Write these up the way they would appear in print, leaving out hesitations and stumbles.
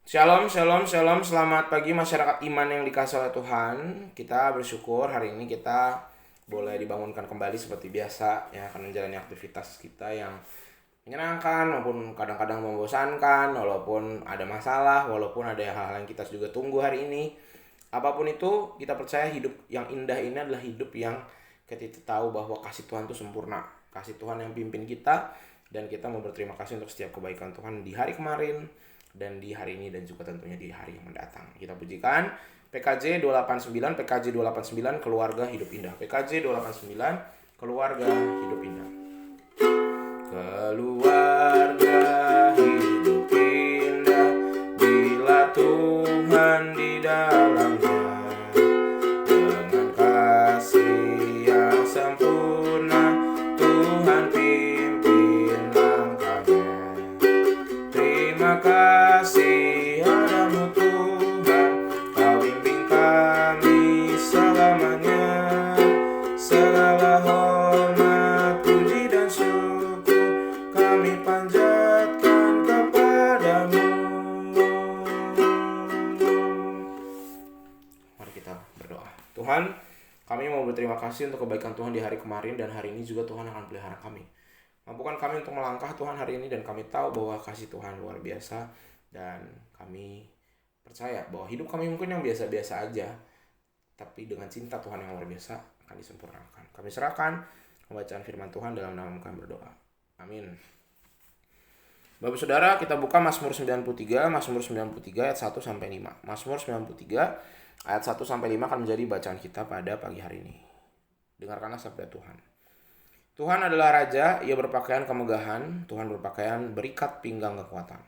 Shalom, shalom, shalom. Selamat pagi masyarakat iman yang dikasihi oleh Tuhan. Kita bersyukur hari ini kita boleh dibangunkan kembali seperti biasa ya, akan menjalani aktivitas kita yang menyenangkan maupun kadang-kadang membosankan, walaupun ada masalah, walaupun ada hal-hal yang kita juga tunggu hari ini. Apapun itu, kita percaya hidup yang indah ini adalah hidup yang kita tahu bahwa kasih Tuhan itu sempurna. Kasih Tuhan yang pimpin kita, dan kita mau berterima kasih untuk setiap kebaikan Tuhan di hari kemarin dan di hari ini dan juga tentunya di hari yang mendatang. Kita pujikan PKJ 289, PKJ 289 keluarga hidup indah. PKJ 289 keluarga hidup indah. Keluarga hidup indah bila Tuhan di dalamnya, dengan kasih yang sempurna Tuhan pimpin langkahnya. Terima kasih padamu Tuhan, Kau bimbing kami selamanya. Segala hormat, puji dan syukur kami panjatkan kepadamu. Mari kita berdoa. Tuhan, kami mau berterima kasih untuk kebaikan Tuhan di hari kemarin, dan hari ini juga Tuhan akan pelihara kami. Mampukan kami untuk melangkah Tuhan hari ini, dan kami tahu bahwa kasih Tuhan luar biasa, dan kami percaya bahwa hidup kami mungkin yang biasa-biasa aja, tapi dengan cinta Tuhan yang luar biasa akan disempurnakan. Kami serahkan pembacaan firman Tuhan dalam nama kami berdoa. Amin. Bapak Saudara, kita buka Mazmur 93, Mazmur 93 ayat 1 sampai 5. Mazmur 93 ayat 1 sampai 5 akan menjadi bacaan kita pada pagi hari ini. Dengarkanlah sabda Tuhan. Tuhan adalah Raja, Ia berpakaian kemegahan, Tuhan berpakaian berikat pinggang kekuatan.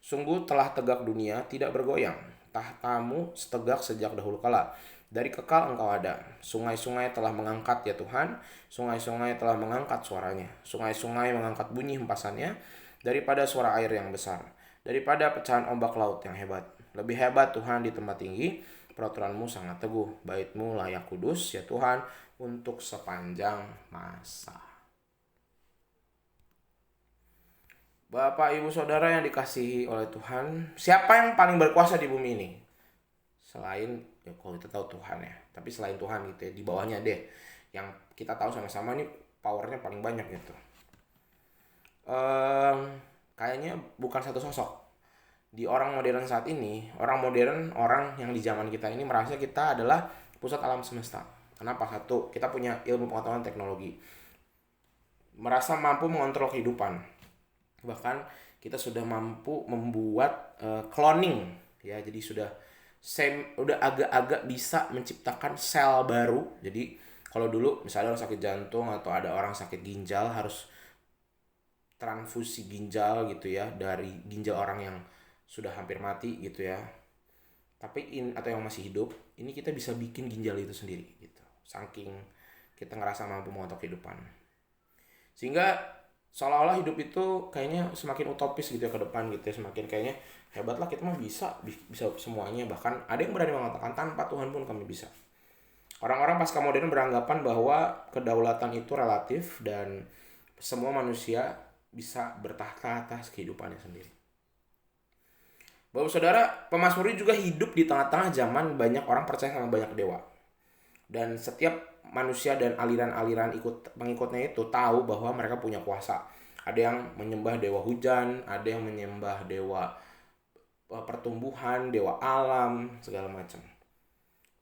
Sungguh telah tegak dunia, tidak bergoyang. Tahtamu setegak sejak dahulu kala. Dari kekal engkau ada. Sungai-sungai telah mengangkat ya Tuhan. Sungai-sungai telah mengangkat suaranya. Sungai-sungai mengangkat bunyi hempasannya daripada suara air yang besar. Daripada pecahan ombak laut yang hebat. Lebih hebat Tuhan di tempat tinggi. Peraturanmu sangat teguh. Bait-Mu layak kudus ya Tuhan untuk sepanjang masa. Bapak, Ibu, Saudara yang dikasihi oleh Tuhan, siapa yang paling berkuasa di bumi ini? Selain, ya kalau kita tahu Tuhan ya, tapi selain Tuhan gitu ya, di bawahnya deh, yang kita tahu sama-sama ini powernya paling banyak gitu. Kayaknya bukan satu sosok. Di orang modern saat ini, orang yang di zaman kita ini merasa kita adalah pusat alam semesta. Kenapa? Satu, kita punya ilmu pengetahuan teknologi, merasa mampu mengontrol kehidupan. Bahkan kita sudah mampu membuat cloning ya, jadi udah agak-agak bisa menciptakan sel baru. Jadi kalau dulu misalnya orang sakit jantung atau ada orang sakit ginjal harus transfusi ginjal gitu ya, dari ginjal orang yang sudah hampir mati gitu ya, atau yang masih hidup, ini kita bisa bikin ginjal itu sendiri gitu, saking kita ngerasa mampu mengontrol kehidupan. Sehingga seolah-olah hidup itu kayaknya semakin utopis gitu ya ke depan gitu ya, semakin kayaknya hebat lah kita mah bisa semuanya. Bahkan ada yang berani mengatakan tanpa Tuhan pun kami bisa. Orang-orang pasca modern beranggapan bahwa kedaulatan itu relatif dan semua manusia bisa bertahta atas kehidupannya sendiri. Bapak Saudara, pemazmur juga hidup di tengah-tengah zaman banyak orang percaya sama banyak dewa. Dan setiap manusia dan aliran-aliran pengikutnya itu tahu bahwa mereka punya kuasa. Ada yang menyembah dewa hujan, ada yang menyembah dewa pertumbuhan, dewa alam, segala macam.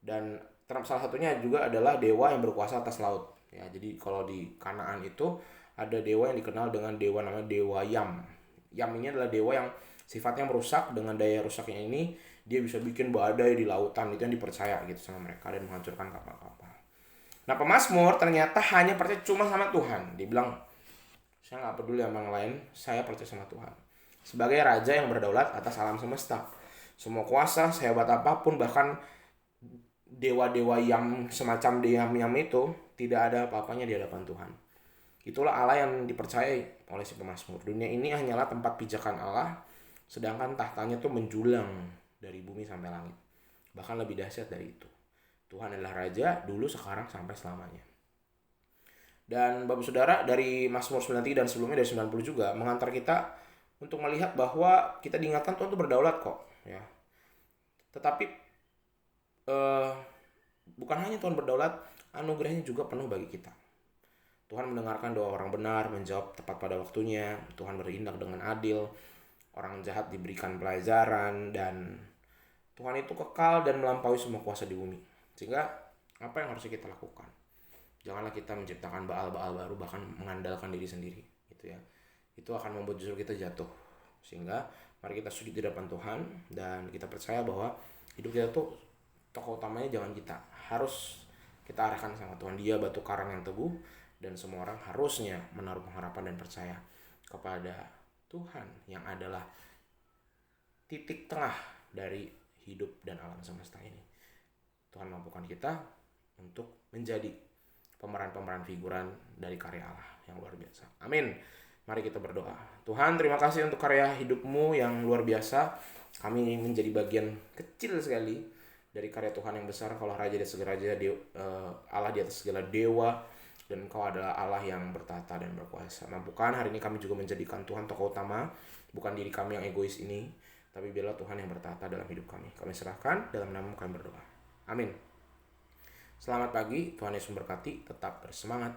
Dan salah satunya juga adalah dewa yang berkuasa atas laut. Ya, jadi kalau di Kanaan itu ada dewa yang dikenal dengan dewa namanya dewa Yam. Yam ini adalah dewa yang sifatnya merusak. Dengan daya rusaknya ini dia bisa bikin badai di lautan. Itu yang dipercaya gitu sama mereka, dan menghancurkan kapal-kapal. Nah, pemazmur ternyata hanya percaya cuma sama Tuhan. Dia bilang, saya gak peduli sama yang lain, saya percaya sama Tuhan sebagai Raja yang berdaulat atas alam semesta. Semua kuasa, sehebat apapun, bahkan dewa-dewa yang semacam Yam itu tidak ada apa-apanya di hadapan Tuhan. Itulah Allah yang dipercayai oleh si pemazmur. Dunia ini hanyalah tempat pijakan Allah, sedangkan tahtanya tuh menjulang dari bumi sampai langit. Bahkan lebih dahsyat dari itu. Tuhan adalah Raja dulu, sekarang, sampai selamanya. Dan Bapak Saudara, dari Mazmur 93 dan sebelumnya dari 90 juga mengantar kita untuk melihat bahwa kita diingatkan Tuhan itu berdaulat kok, ya. Tetapi eh, bukan hanya Tuhan berdaulat, anugerahnya juga penuh bagi kita. Tuhan mendengarkan doa orang benar, menjawab tepat pada waktunya. Tuhan bertindak dengan adil. Orang jahat diberikan pelajaran, dan Tuhan itu kekal dan melampaui semua kuasa di bumi. Sehingga apa yang harus kita lakukan? Janganlah kita menciptakan baal-baal baru, bahkan mengandalkan diri sendiri, gitu ya. Itu akan membuat justru kita jatuh. Sehingga mari kita sujud di depan Tuhan dan kita percaya bahwa hidup kita tuh tokoh utamanya jangan kita. Harus kita arahkan sama Tuhan. Dia batu karang yang teguh, dan semua orang harusnya menaruh pengharapan dan percaya kepada Tuhan yang adalah titik tengah dari hidup dan alam semesta ini. Tuhan mampukan kita untuk menjadi pemeran-pemeran figuran dari karya Allah yang luar biasa. Amin. Mari kita berdoa. Tuhan, terima kasih untuk karya hidupmu yang luar biasa. Kami menjadi bagian kecil sekali dari karya Tuhan yang besar. Kaulah Raja di segala raja, Allah di atas segala dewa, dan Engkau adalah Allah yang bertata dan berkuasa. Mampukan hari ini kami juga menjadikan Tuhan tokoh utama, bukan diri kami yang egois ini, tapi biarlah Tuhan yang bertata dalam hidup kami. Kami serahkan, dalam nama kami berdoa. Amin. Selamat pagi, Tuhan Yesus memberkati, tetap bersemangat.